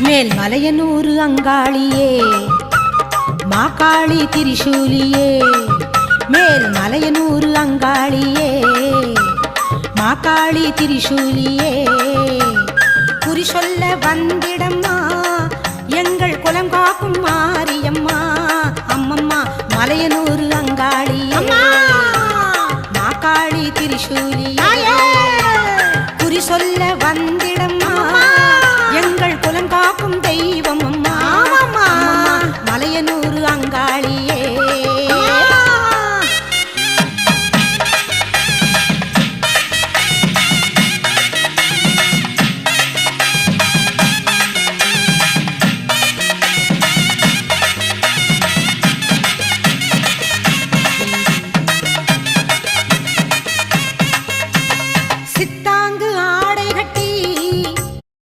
மேல் மலையனூர் அங்காளியே மாகாளி திரிசூலியே மேல் மலையனூர் அங்காளியே மாகாளி திரிசூலியே குறி சொல்ல வந்திடம்மா எங்கள் குலம் காக்கும் மாரியம்மா அம்மம்மா மலையனூர் அங்காளியே மாகாளி திரிசூலியே குறி சொல்ல வந்த